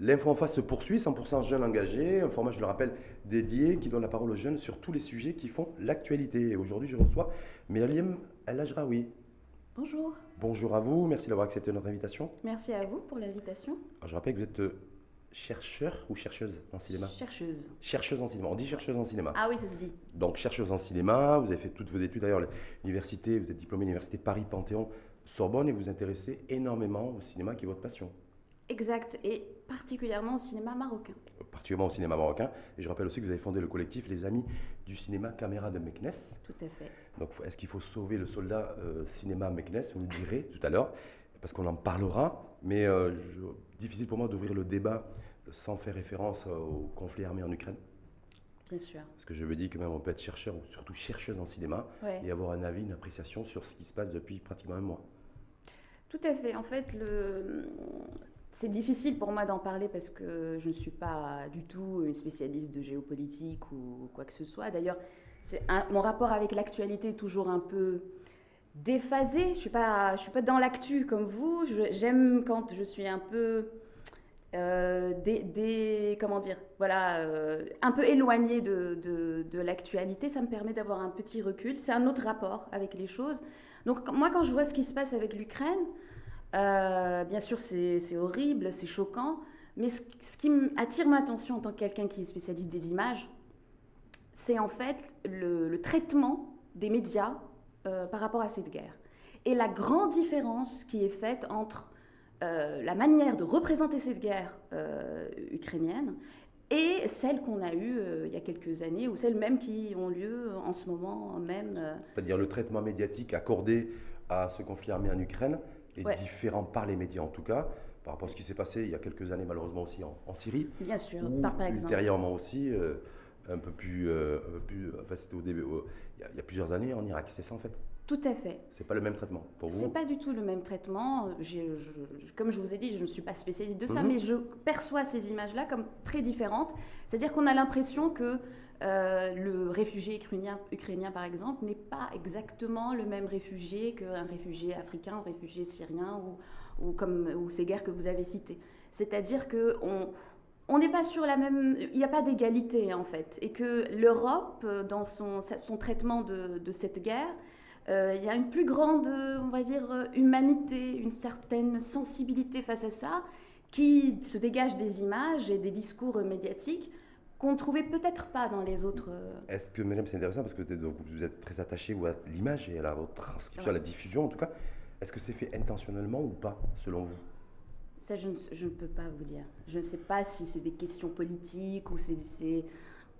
L'info en face se poursuit, 100% jeunes engagés, un format, je le rappelle, dédié qui donne la parole aux jeunes sur tous les sujets qui font l'actualité. Et aujourd'hui, je reçois Myriam El Ajraoui. Bonjour, Bonjour à vous, merci d'avoir accepté notre invitation. merci à vous pour l'invitation. Alors, je rappelle que vous êtes chercheur ou chercheuse en cinéma. Chercheuse. Chercheuse en cinéma, on dit chercheuse en cinéma. Ah oui, ça se dit. Donc chercheuse en cinéma, vous avez fait toutes vos études d'ailleurs à l'université, vous êtes diplômée de l'université Paris-Panthéon, Sorbonne et vous vous intéressez énormément au cinéma qui est votre passion. Exact, et particulièrement au cinéma marocain. Particulièrement au cinéma marocain. Et je rappelle aussi que vous avez fondé le collectif Les Amis du cinéma Caméra de Meknes. Tout à fait. Donc est-ce qu'il faut sauver le soldat cinéma Meknes? Vous nous direz tout à l'heure, parce qu'on en parlera. Mais difficile pour moi d'ouvrir le débat sans faire référence au conflit armé en Ukraine. Bien sûr. Parce que je me dis que même on peut être chercheur ou surtout chercheuse en cinéma Ouais. et avoir un avis, une appréciation sur ce qui se passe depuis pratiquement un mois. Tout à fait. En fait, c'est difficile pour moi d'en parler parce que je ne suis pas du tout une spécialiste de géopolitique ou quoi que ce soit. D'ailleurs, mon rapport avec l'actualité est toujours un peu déphasé. Je suis pas dans l'actu comme vous. J'aime quand je suis un peu comment dire, voilà, un peu éloignée de l'actualité. Ça me permet d'avoir un petit recul. C'est un autre rapport avec les choses. Donc moi, quand je vois ce qui se passe avec l'Ukraine, bien sûr, c'est horrible, c'est choquant, mais ce qui attire mon attention en tant que quelqu'un qui est spécialiste des images, c'est en fait le traitement des médias par rapport à cette guerre. Et la grande différence qui est faite entre la manière de représenter cette guerre ukrainienne et celle qu'on a eue il y a quelques années, ou celles même qui ont lieu en ce moment même. C'est-à-dire le traitement médiatique accordé à ce conflit armé en Ukraine est Ouais. différent par les médias en tout cas, par rapport à ce qui s'est passé il y a quelques années malheureusement aussi en Syrie, Bien sûr, ou par exemple. ultérieurement aussi, un peu plus, enfin c'était au début, il y a plusieurs années en Irak, c'est ça en fait? Tout à fait. C'est pas le même traitement pour vous? C'est pas du tout le même traitement. Comme je vous ai dit, je ne suis pas spécialiste de ça, mais je perçois ces images-là comme très différentes. C'est-à-dire qu'on a l'impression que le réfugié ukrainien, par exemple, n'est pas exactement le même réfugié qu'un réfugié africain, un réfugié syrien ou ces guerres que vous avez citées. C'est-à-dire que on n'est pas sur la même... Il n'y a pas d'égalité, en fait. Et que l'Europe, dans son traitement de cette guerre, il y a une plus grande, on va dire, humanité, une certaine sensibilité face à ça, qui se dégage des images et des discours médiatiques qu'on ne trouvait peut-être pas dans les autres. Est-ce que, mesdames, c'est intéressant parce que vous êtes très attaché à l'image et à la retranscription, à Ouais. la diffusion en tout cas. Est-ce que c'est fait intentionnellement ou pas, selon vous? Ça, je ne peux pas vous dire. Je ne sais pas si c'est des questions politiques ou c'est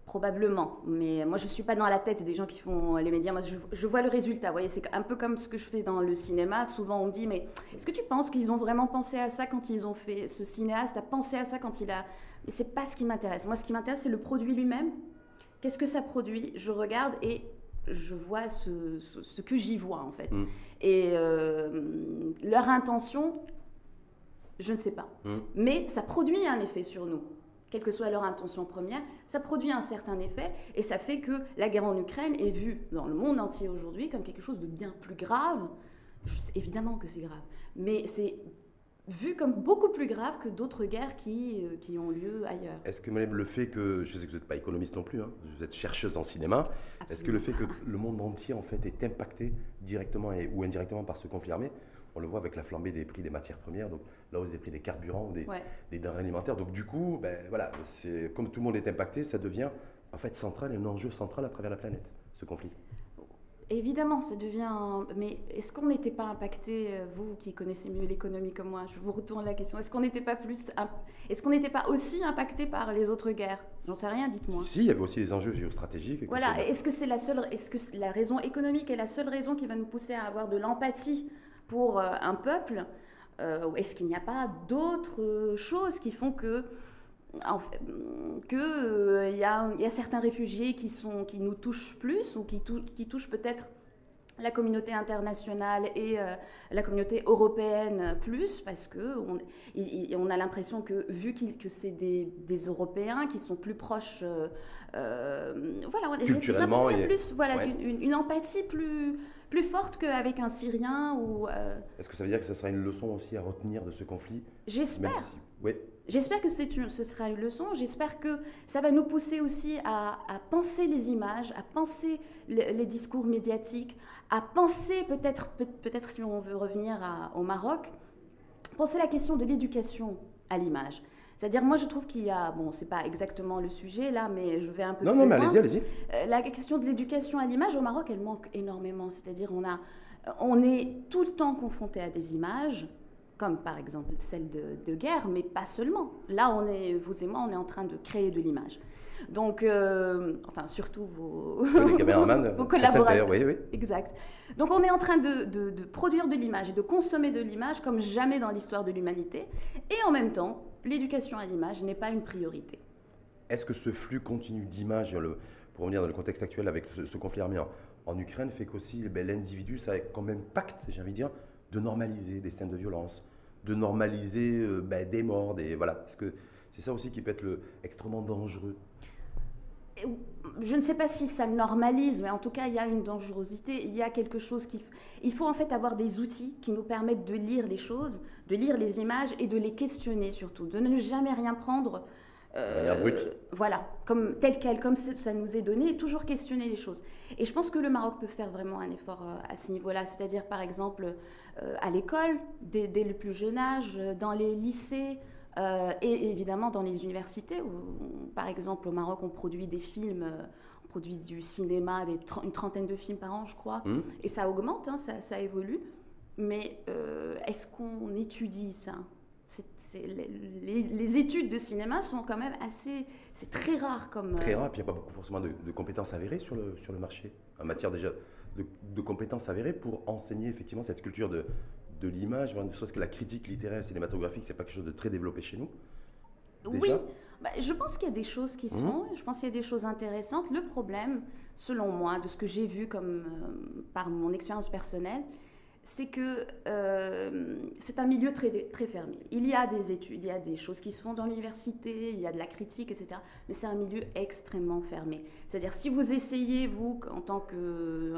probablement. Mais moi, je ne suis pas dans la tête des gens qui font les médias. Moi, je vois le résultat. Vous voyez, c'est un peu comme ce que je fais dans le cinéma. Souvent, on me dit, mais est-ce que tu penses qu'ils ont vraiment pensé à ça quand ils ont fait... Ce cinéaste a pensé à ça quand il a... Mais c'est pas ce qui m'intéresse. Moi, ce qui m'intéresse, c'est le produit lui-même. Qu'est-ce que ça produit? Je regarde et je vois ce que j'y vois, en fait. Et leur intention, je ne sais pas. Mais ça produit un effet sur nous. Quelle que soit leur intention première, ça produit un certain effet et ça fait que la guerre en Ukraine est vue dans le monde entier aujourd'hui comme quelque chose de bien plus grave. Évidemment que c'est grave, mais c'est vu comme beaucoup plus grave que d'autres guerres qui ont lieu ailleurs. Est-ce que même le fait que, je sais que vous n'êtes pas économiste non plus, hein, vous êtes chercheuse en cinéma, est-ce que le fait que le monde entier en fait est impacté directement ou indirectement par ce conflit armé? On le voit avec la flambée des prix des matières premières, donc la hausse des prix des carburants, des denrées alimentaires. Donc du coup, voilà, comme tout le monde est impacté, ça devient en fait central et un enjeu central à travers la planète, ce conflit. Évidemment, ça devient... Mais est-ce qu'on n'était pas impacté, vous qui connaissez mieux l'économie que moi, je vous retourne la question, est-ce qu'on n'était pas aussi impacté par les autres guerres? J'en sais rien, dites-moi. Si, il y avait aussi des enjeux géostratégiques. Voilà, est-ce que la raison économique est la seule raison qui va nous pousser à avoir de l'empathie pour un peuple? Est-ce qu'il n'y a pas d'autres choses qui font que il y a certains réfugiés qui nous touchent plus ou qui touchent peut-être la communauté internationale et la communauté européenne plus, parce qu'on a l'impression que, vu que c'est des Européens qui sont plus proches, voilà, culturellement, j'ai l'impression qu'il y a plus, voilà, ouais. une empathie plus forte qu'avec un Syrien ou... Est-ce que ça veut dire que ça sera une leçon aussi à retenir de ce conflit? J'espère. Oui. J'espère que ce sera une leçon. J'espère que ça va nous pousser aussi à penser les images, à penser les discours médiatiques, à penser peut-être si on veut revenir au Maroc, penser la question de l'éducation à l'image. C'est-à-dire, moi, je trouve qu'il y a... Bon, c'est pas exactement le sujet, là, mais je vais un peu plus Non, mais loin. allez-y. La question de l'éducation à l'image, au Maroc, elle manque énormément. C'est-à-dire, on est tout le temps confronté à des images, comme par exemple celle de guerre, mais pas seulement. Là, vous et moi, on est en train de créer de l'image. Donc, enfin, surtout les caméramans, vos collaborateurs. Oui. Exact. Donc, on est en train de produire de l'image et de consommer de l'image comme jamais dans l'histoire de l'humanité. Et en même temps, l'éducation à l'image n'est pas une priorité. Est-ce que ce flux continu d'images, pour revenir dans le contexte actuel avec ce conflit armé en Ukraine, fait qu'aussi l'individu, ça a quand même pacte, j'ai envie de dire, de normaliser des scènes de violence, de normaliser des morts, voilà. Parce que c'est ça aussi qui peut être extrêmement dangereux. Je ne sais pas si ça normalise, mais en tout cas, il y a une dangerosité. Il y a quelque chose il faut en fait avoir des outils qui nous permettent de lire les choses, de lire les images et de les questionner surtout, de ne jamais rien prendre voilà, tel quel, comme ça nous est donné, et toujours questionner les choses. Et je pense que le Maroc peut faire vraiment un effort à ce niveau-là, c'est-à-dire par exemple à l'école, dès le plus jeune âge, dans les lycées, et évidemment dans les universités, où, par exemple au Maroc on produit des films, on produit du cinéma, une trentaine de films par an je crois, et ça augmente, hein, ça évolue, mais est-ce qu'on étudie ça? Les études de cinéma sont quand même c'est très rare comme... Très rare, puis il n'y a pas beaucoup forcément de compétences avérées sur le marché, en matière déjà de compétences avérées pour enseigner effectivement cette culture de l'image, ne serait-ce que la critique littéraire et cinématographique, c'est pas quelque chose de très développé chez nous. Déjà. Oui, je pense qu'il y a des choses qui se font, je pense qu'il y a des choses intéressantes. Le problème, selon moi, de ce que j'ai vu par mon expérience personnelle, c'est que c'est un milieu très, très fermé. Il y a des études, il y a des choses qui se font dans l'université, il y a de la critique, etc. Mais c'est un milieu extrêmement fermé. C'est-à-dire, si vous essayez, vous, en tant que...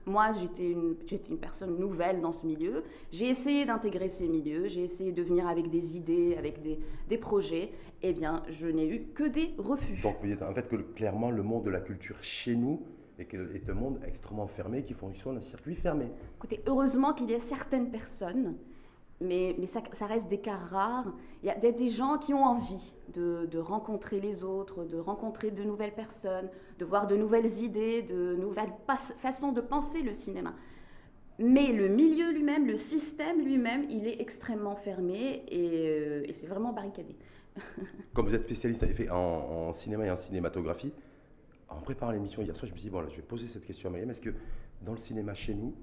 moi, j'étais une personne nouvelle dans ce milieu. J'ai essayé d'intégrer ces milieux, j'ai essayé de venir avec des idées, avec des projets. Eh bien, je n'ai eu que des refus. Donc, vous dites en fait que clairement, le monde de la culture chez nous est un monde extrêmement fermé qui fonctionne un circuit fermé. Écoutez, heureusement qu'il y a certaines personnes, mais ça reste des cas rares. Il y a des gens qui ont envie de rencontrer les autres, de rencontrer de nouvelles personnes, de voir de nouvelles idées, de nouvelles façons de penser le cinéma. Mais le milieu lui-même, le système lui-même, il est extrêmement fermé et c'est vraiment barricadé. Comme vous êtes spécialiste en cinéma et en cinématographie, en préparant l'émission hier soir, je me suis dit, bon, là, je vais poser cette question à Mariam. Est-ce que dans le cinéma chez nous,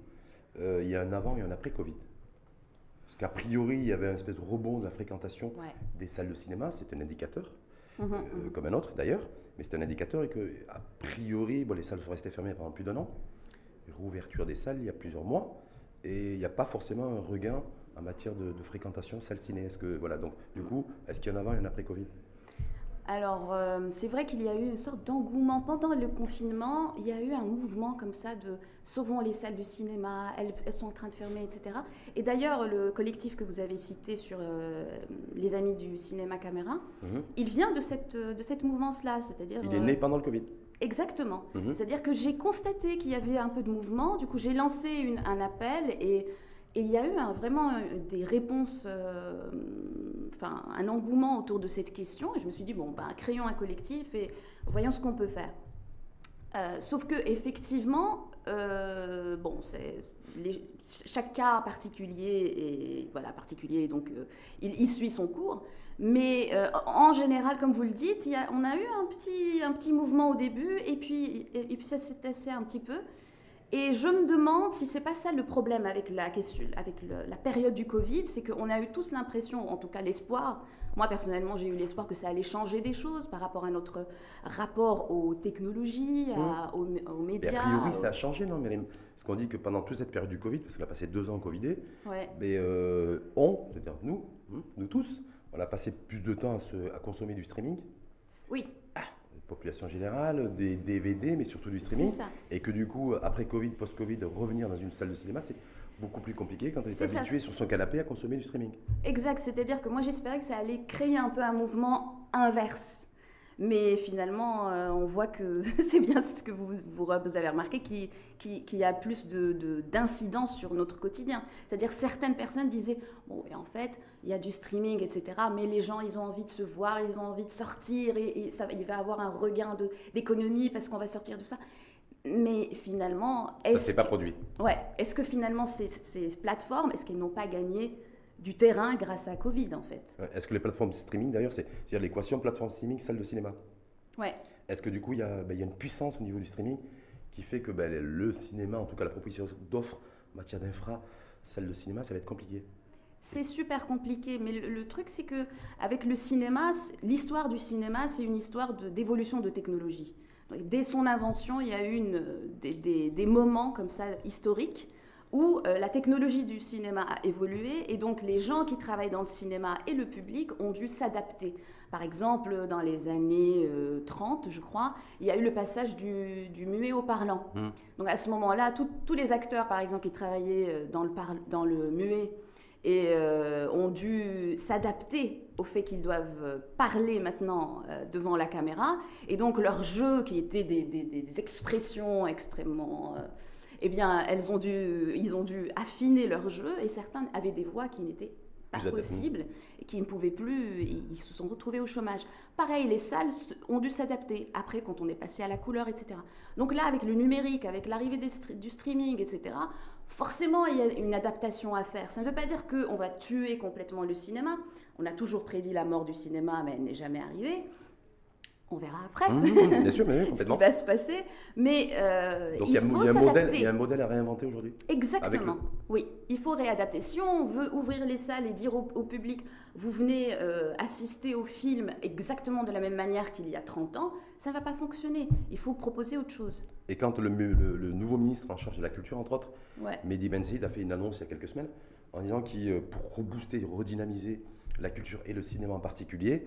il y a un avant et un après Covid? Parce qu'a priori, il y avait un espèce de rebond de la fréquentation des salles de cinéma. C'est un indicateur, comme un autre d'ailleurs, mais c'est un indicateur et qu'a priori, les salles sont restées fermées pendant plus d'1 an. Réouverture des salles il y a plusieurs mois et il n'y a pas forcément un regain en matière de fréquentation salle ciné. Donc, du coup, est-ce qu'il y a un avant et un après Covid? Alors, c'est vrai qu'il y a eu une sorte d'engouement. Pendant le confinement, il y a eu un mouvement comme ça de « sauvons les salles de cinéma, elles sont en train de fermer, etc. » Et d'ailleurs, le collectif que vous avez cité sur les Amis du cinéma caméra, il vient de cette mouvance-là, c'est-à-dire... Il est né pendant le Covid. Exactement. C'est-à-dire que j'ai constaté qu'il y avait un peu de mouvement, du coup j'ai lancé un appel et il y a eu vraiment des réponses, un engouement autour de cette question. Et je me suis dit, créons un collectif et voyons ce qu'on peut faire. Sauf que effectivement, chaque cas particulier est particulier, donc il suit son cours. Mais en général, comme vous le dites, on a eu un petit mouvement au début et puis ça s'est tassé un petit peu. Et je me demande si c'est pas ça le problème avec la période du Covid, c'est qu'on a eu tous l'impression, en tout cas l'espoir. Moi personnellement, j'ai eu l'espoir que ça allait changer des choses par rapport à notre rapport aux technologies, aux médias. Et a priori, ça a changé, non, Myriam? Parce qu'on dit que pendant toute cette période du Covid, parce qu'on a passé 2 ans Covidé, mais c'est-à-dire nous tous, on a passé plus de temps à consommer du streaming. Oui. population générale, des DVD, mais surtout du C'est streaming. ça. Et que du coup, après Covid, post-Covid, revenir dans une salle de cinéma, c'est beaucoup plus compliqué quand on est C'est ça. habitué sur son canapé à consommer du streaming. Exact, c'est-à-dire que moi j'espérais que ça allait créer un peu un mouvement inverse. Mais finalement, on voit que c'est bien ce que vous avez remarqué, qui a plus d'incidence sur notre quotidien. C'est-à-dire certaines personnes disaient, bon, et en fait, il y a du streaming, etc., mais les gens, ils ont envie de se voir, ils ont envie de sortir, et ça, il va y avoir un regain d'économie parce qu'on va sortir de ça. Mais finalement, Ça ne s'est pas produit. Ouais, est-ce que finalement ces plateformes, est-ce qu'elles n'ont pas gagné du terrain grâce à Covid en fait? Est-ce que les plateformes de streaming, d'ailleurs, c'est-à-dire l'équation plateforme streaming, salle de cinéma? Ouais. Est-ce que du coup, il y a une puissance au niveau du streaming qui fait que le cinéma, en tout cas la proposition d'offres en matière d'infra, salle de cinéma, ça va être compliqué? C'est super compliqué, mais le truc c'est que avec le cinéma, l'histoire du cinéma, c'est une histoire d'évolution de technologie. Donc, dès son invention, il y a eu des moments comme ça historiques où la technologie du cinéma a évolué et donc les gens qui travaillent dans le cinéma et le public ont dû s'adapter. Par exemple, dans les années 30, je crois, il y a eu le passage du muet au parlant. Donc à ce moment-là, tous les acteurs, par exemple, qui travaillaient dans le muet et ont dû s'adapter au fait qu'ils doivent parler maintenant devant la caméra. Et donc leur jeu, qui était des expressions extrêmement... eh bien, ils ont dû affiner leur jeu et certains avaient des voix qui n'étaient pas possibles et qui ne pouvaient plus, ils se sont retrouvés au chômage. Pareil, les salles ont dû s'adapter après quand on est passé à la couleur, etc. Donc là, avec le numérique, avec l'arrivée du streaming, etc., forcément, il y a une adaptation à faire. Ça ne veut pas dire qu'on va tuer complètement le cinéma. On a toujours prédit la mort du cinéma, mais elle n'est jamais arrivée. On verra après bien sûr, mais oui, ce qui va se passer. Mais donc il faut s'adapter. Il y a un modèle à réinventer aujourd'hui. Exactement. Oui, il faut réadapter. Si on veut ouvrir les salles et dire au public, vous venez assister au film exactement de la même manière qu'il y a 30 ans, ça ne va pas fonctionner. Il faut proposer autre chose. Et quand le nouveau ministre en charge de la culture, entre autres, Mehdi Ben Saïd, a fait une annonce il y a quelques semaines en disant que pour rebooster, redynamiser la culture et le cinéma en particulier,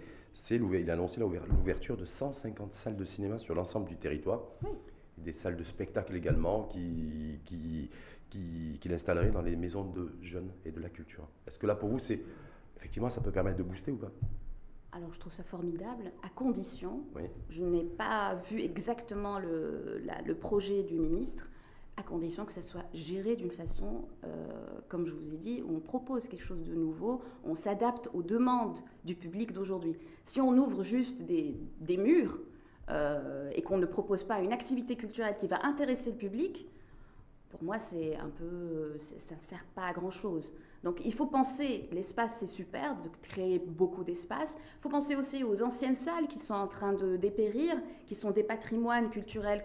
il a annoncé l'ouverture de 150 salles de cinéma sur l'ensemble du territoire. Oui. Et des salles de spectacle également qu'il installerait dans les maisons de jeunes et de la culture. Est-ce que là, pour vous, effectivement, ça peut permettre de booster ou pas? Alors, je trouve ça formidable, à condition, je n'ai pas vu exactement le projet du ministre, à condition que ça soit géré d'une façon, comme je vous ai dit, où on propose quelque chose de nouveau, on s'adapte aux demandes du public d'aujourd'hui. Si on ouvre juste des murs et qu'on ne propose pas une activité culturelle qui va intéresser le public, pour moi, ça ne sert pas à grand-chose. Donc, il faut penser, l'espace, c'est super, de créer beaucoup d'espace. Il faut penser aussi aux anciennes salles qui sont en train de dépérir, qui sont des patrimoines culturels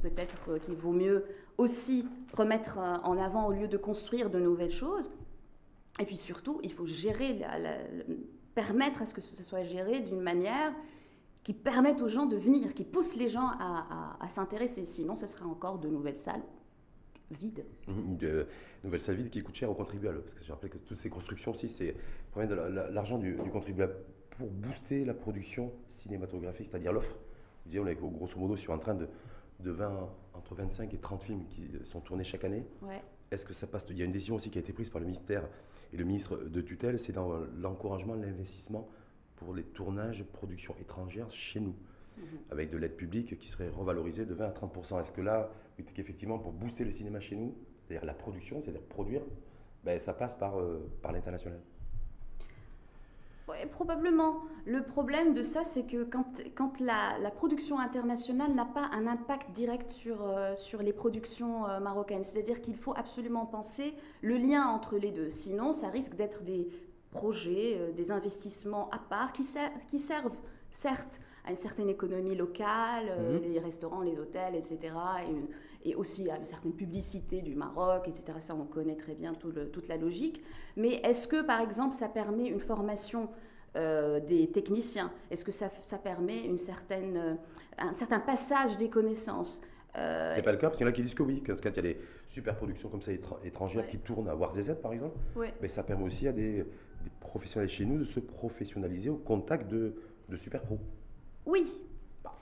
peut-être qu'il vaut mieux aussi remettre en avant au lieu de construire de nouvelles choses. Et puis surtout, il faut permettre à ce que ce soit géré d'une manière qui permette aux gens de venir, qui pousse les gens à s'intéresser. Sinon, ce sera encore de nouvelles salles vide. De nouvelles salles vides qui coûtent cher aux contribuables. Parce que je rappelle que toutes ces constructions aussi, c'est pour de l'argent du contribuable pour booster la production cinématographique, c'est-à-dire l'offre. On est grosso modo sur un train de entre 25 et 30 films qui sont tournés chaque année. Ouais. Est-ce que ça passe? Il y a une décision aussi qui a été prise par le ministère et le ministre de tutelle, c'est dans l'encouragement de l'investissement pour les tournages, productions étrangères chez nous. Avec de l'aide publique qui serait revalorisée de 20 à 30%. Est-ce que là, effectivement, pour booster le cinéma chez nous, c'est-à-dire la production, c'est-à-dire produire, ça passe par l'international? Oui, probablement. Le problème de ça, c'est que quand la production internationale n'a pas un impact direct sur les productions marocaines, c'est-à-dire qu'il faut absolument penser le lien entre les deux. Sinon, ça risque d'être des projets, des investissements à part qui servent, certes, à une certaine économie locale, les restaurants, les hôtels, etc. Et aussi à une certaine publicité du Maroc, etc. Ça, on connaît très bien toute la logique. Mais est-ce que, par exemple, ça permet une formation des techniciens? Est-ce que ça permet un certain passage des connaissances? C'est pas le cas, parce qu'il y en a qui disent que oui, quand il y a des super productions comme ça étrangères qui tournent à Warzz par exemple, mais ça permet aussi à des professionnels chez nous de se professionnaliser au contact de super pros. Oui,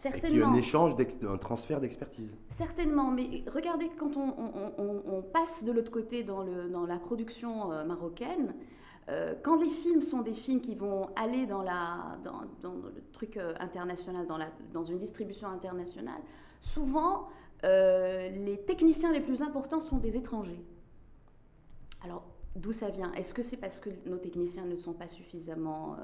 Et qu'il y a un échange, un transfert d'expertise. Certainement, mais regardez, quand on passe de l'autre côté dans la production marocaine, quand les films sont des films qui vont aller dans le truc international, dans une distribution internationale, souvent, les techniciens les plus importants sont des étrangers. Alors, d'où ça vient? Est-ce que c'est parce que nos techniciens ne sont pas suffisamment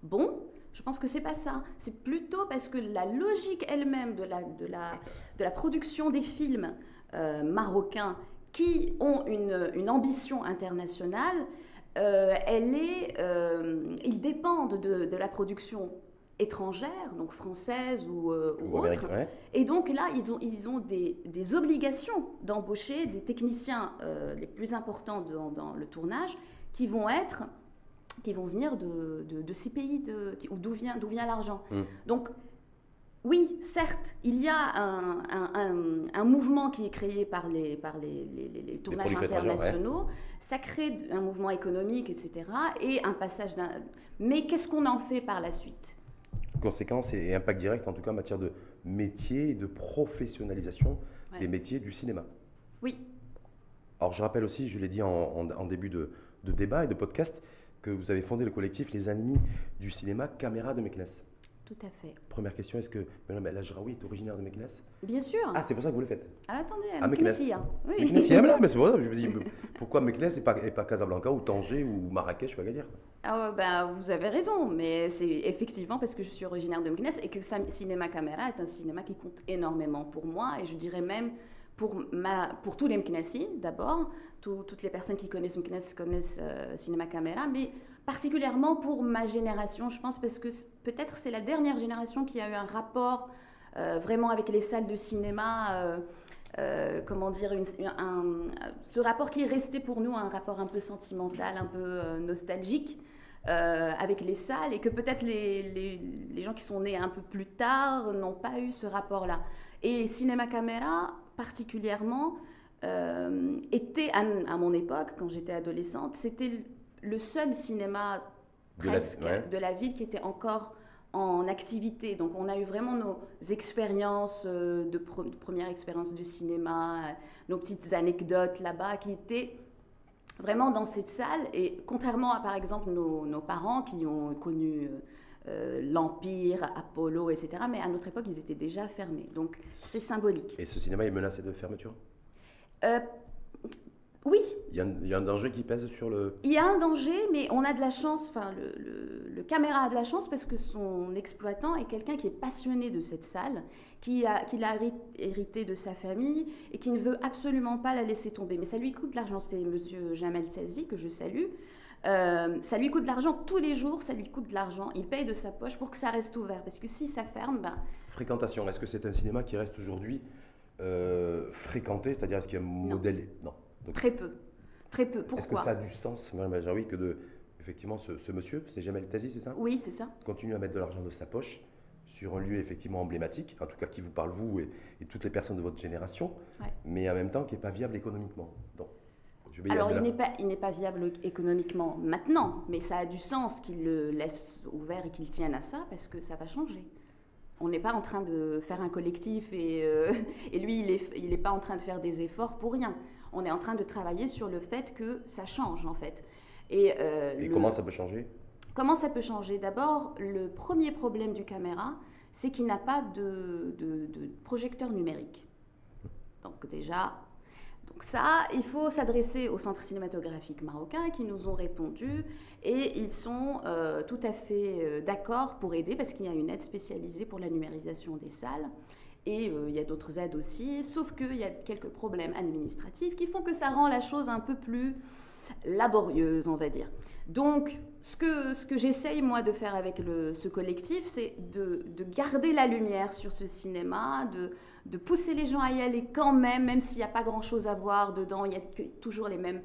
bons? Je pense que c'est pas ça. C'est plutôt parce que la logique elle-même de la production des films marocains qui ont une ambition internationale, ils dépendent de la production étrangère, donc française ou autre. Ouais. Et donc là, ils ont des obligations d'embaucher des techniciens les plus importants dans le tournage qui vont venir de ces pays d'où vient l'argent. Donc, oui, certes, il y a un mouvement qui est créé par les tournages internationaux. Ouais. Ça crée un mouvement économique, etc. Et un passage d'un... Mais qu'est-ce qu'on en fait par la suite? Conséquences et impact direct, en tout cas en matière de métier et de professionnalisation des métiers du cinéma. Oui. Alors, je rappelle aussi, je l'ai dit en début de débat et de podcast, que vous avez fondé le collectif Les Amis du cinéma Caméra de Meknes. Tout à fait. Première question, est-ce que Mme El Ajraoui est originaire de Meknes? Bien sûr. Ah, c'est pour ça que vous le faites? Ah, attendez, Meknes. Oui. Meknes, mais c'est pour ça que je me dis, pourquoi Meknes et pas Casablanca ou Tanger ou Marrakech ou Agadir? Vous avez raison, mais c'est effectivement parce que je suis originaire de Meknes et que Cinéma Caméra est un cinéma qui compte énormément pour moi, et je dirais même pour tous les Meknessi d'abord. Toutes les personnes qui connaissent Meknes connaissent Cinéma Caméra, mais particulièrement pour ma génération, je pense, parce que peut-être c'est la dernière génération qui a eu un rapport vraiment avec les salles de cinéma, ce rapport qui est resté pour nous un rapport un peu sentimental, un peu nostalgique avec les salles, et que peut-être les gens qui sont nés un peu plus tard n'ont pas eu ce rapport-là. Et Cinéma Caméra, particulièrement, était, à mon époque, quand j'étais adolescente, c'était le seul cinéma presque de la ville qui était encore en activité. Donc on a eu vraiment nos expériences première expérience du cinéma, nos petites anecdotes là-bas qui étaient vraiment dans cette salle. Et contrairement à, par exemple, nos parents qui ont connu l'Empire, Apollo, etc., mais à notre époque, ils étaient déjà fermés. Donc c'est symbolique. Et ce cinéma est menacé de fermeture? Oui. Il y a un danger qui pèse sur le... Il y a un danger, mais on a de la chance, enfin le caméra a de la chance parce que son exploitant est quelqu'un qui est passionné de cette salle, qui l'a hérité de sa famille et qui ne veut absolument pas la laisser tomber. Mais ça lui coûte de l'argent. C'est monsieur Jamel Tsazi, que je salue. Ça lui coûte de l'argent tous les jours, ça lui coûte de l'argent. Il paye de sa poche pour que ça reste ouvert, parce que si ça ferme... Fréquentation, est-ce que c'est un cinéma qui reste aujourd'hui fréquenté, c'est-à-dire est-ce qu'il y a un modèle... Non. Donc, très peu. Pourquoi? Est-ce que ça a du sens, Mme El Ajraoui, que effectivement, ce monsieur, c'est Jamel Tsazi, c'est ça? Oui, c'est ça. Continue à mettre de l'argent de sa poche sur un lieu effectivement emblématique, en tout cas qui vous parle, vous et toutes les personnes de votre génération, mais en même temps qui n'est pas viable économiquement. Donc, alors, il n'est pas viable économiquement maintenant, mais ça a du sens qu'il le laisse ouvert et qu'il tienne à ça, parce que ça va changer. On n'est pas en train de faire un collectif et lui, il n'est pas en train de faire des efforts pour rien. On est en train de travailler sur le fait que ça change, en fait. Et comment ça peut changer? Comment ça peut changer? D'abord, le premier problème du caméra, c'est qu'il n'a pas de projecteur numérique. Donc déjà... Donc ça, il faut s'adresser au Centre cinématographique marocain qui nous ont répondu, et ils sont tout à fait d'accord pour aider parce qu'il y a une aide spécialisée pour la numérisation des salles, et il y a d'autres aides aussi, sauf qu'il y a quelques problèmes administratifs qui font que ça rend la chose un peu plus laborieuse, on va dire. Donc, ce que j'essaye, moi, de faire avec ce collectif, c'est de garder la lumière sur ce cinéma, de pousser les gens à y aller quand même s'il n'y a pas grand-chose à voir dedans. Il y a toujours les mêmes...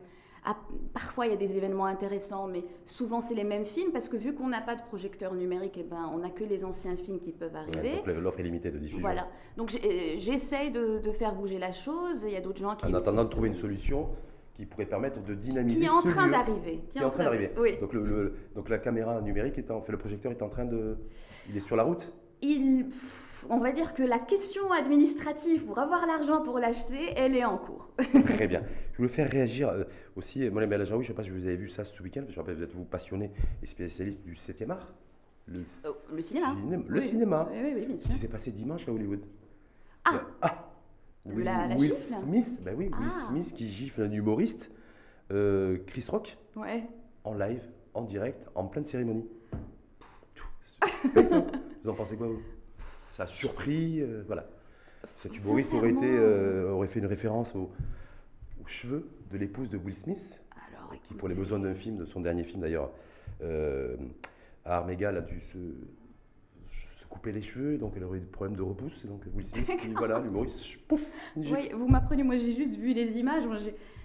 Parfois, il y a des événements intéressants, mais souvent, c'est les mêmes films, parce que vu qu'on n'a pas de projecteur numérique, on n'a que les anciens films qui peuvent arriver. Donc, l'offre est limitée de diffusion. Voilà. Donc, j'essaye de faire bouger la chose. Il y a d'autres gens qui... En attendant de trouver une solution qui pourrait permettre de dynamiser qui est en train d'arriver. Oui. Donc la caméra numérique le projecteur est en train de... Il est sur la route? On va dire que la question administrative pour avoir l'argent pour l'acheter, elle est en cours. Très bien. Je voulais faire réagir aussi, Mohamed El Ajaoui, je ne sais pas si vous avez vu ça ce week-end, je rappelle, vous êtes vous passionné et spécialiste du 7e art. Le cinéma. Le Oui. cinéma. Oui, bien Ce sûr. qui s'est passé dimanche à Hollywood. Ah. La Will gifle. Smith, ben oui, Will Ah. Smith qui gifle un humoriste, Chris Rock, Ouais. en live, en direct, en pleine cérémonie. Space, non vous en pensez quoi, vous? Ça a surpris, voilà. Cet humoriste aurait fait une référence aux cheveux de l'épouse de Will Smith, Alors, qui, pour les besoins d'un film, de son dernier film d'ailleurs, à armes égales, a dû se couper les cheveux, donc elle aurait eu des problèmes de repousse. Et donc Will Smith, voilà, l'humoriste, pouf, une gifle. Oui, vous m'apprenez, moi j'ai juste vu les images. Moi,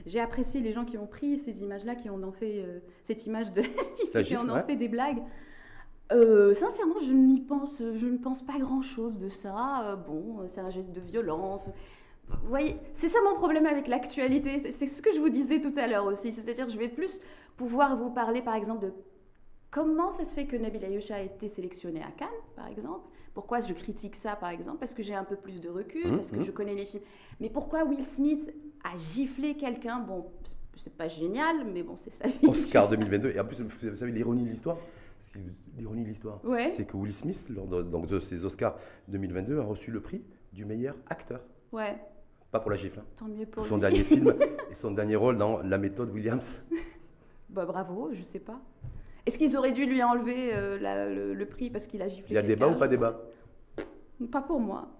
j'ai apprécié les gens qui ont pris ces images-là, qui en ont fait cette image de La qui en gifle, ont ouais. fait des blagues. Sincèrement, je ne pense pas grand-chose de ça. Bon, c'est un geste de violence. Vous voyez, c'est ça mon problème avec l'actualité. C'est ce que je vous disais tout à l'heure aussi. C'est-à-dire, je vais plus pouvoir vous parler, par exemple, de comment ça se fait que Nabil Ayoucha a été sélectionné à Cannes, par exemple. Pourquoi je critique ça, par exemple? Parce que j'ai un peu plus de recul, parce que je connais les films. Mais pourquoi Will Smith a giflé quelqu'un? Bon, c'est pas génial, mais bon, c'est sa vie. Oscar 2022. Et en plus, vous savez, l'ironie de l'histoire, Ouais. c'est que Will Smith, lors de ses Oscars 2022, a reçu le prix du meilleur acteur. Ouais, Pas pour la gifle, hein. tant mieux pour Pour son lui. dernier film et son dernier rôle dans La méthode Williams. Bah bravo, je sais pas. Est-ce qu'ils auraient dû lui enlever le prix parce qu'il a giflé Il y a quelqu'un? débat ou pas débat? Pas pour moi.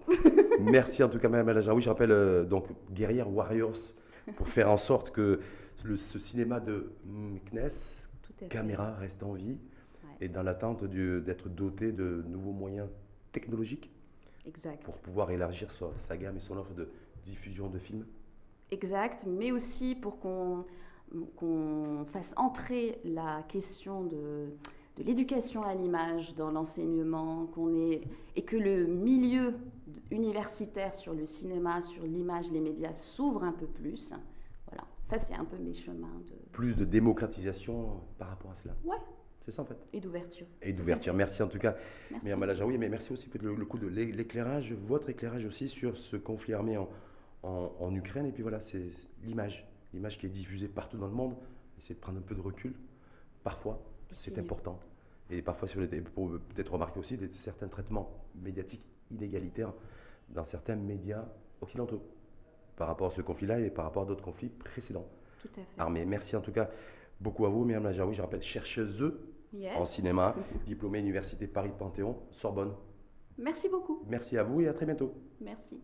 Merci en tout cas, Mme El Ajaoui. Je rappelle donc Guerrière Warriors pour faire en sorte que ce cinéma de Meknès, Tout à fait. caméra, reste en vie Ouais. et dans l'attente d'être doté de nouveaux moyens technologiques Exact. pour pouvoir élargir sa gamme et son offre de diffusion de films. Exact, mais aussi pour qu'on fasse entrer la question de l'éducation à l'image dans l'enseignement, et que le milieu universitaire sur le cinéma, sur l'image, les médias s'ouvre un peu plus. Voilà, ça c'est un peu mes chemins Plus de démocratisation par rapport à cela. Ouais. C'est ça en fait. Et d'ouverture. Et d'ouverture. Merci en tout cas, Merci. Mme El Ajaoui, mais merci aussi pour le coup de l'éclairage, votre éclairage aussi sur ce conflit armé en Ukraine. Et puis voilà, c'est l'image qui est diffusée partout dans le monde. Essayer de prendre un peu de recul, parfois, c'est important. Et parfois, pour peut-être remarquer aussi certains traitements médiatiques inégalitaires dans certains médias occidentaux par rapport à ce conflit-là et par rapport à d'autres conflits précédents. Tout à fait. Armés. Merci en tout cas beaucoup à vous, Mme El Ajaoui. Je rappelle, chercheuse Yes. en cinéma, diplômée Université Paris-Panthéon, Sorbonne. Merci beaucoup. Merci à vous et à très bientôt. Merci.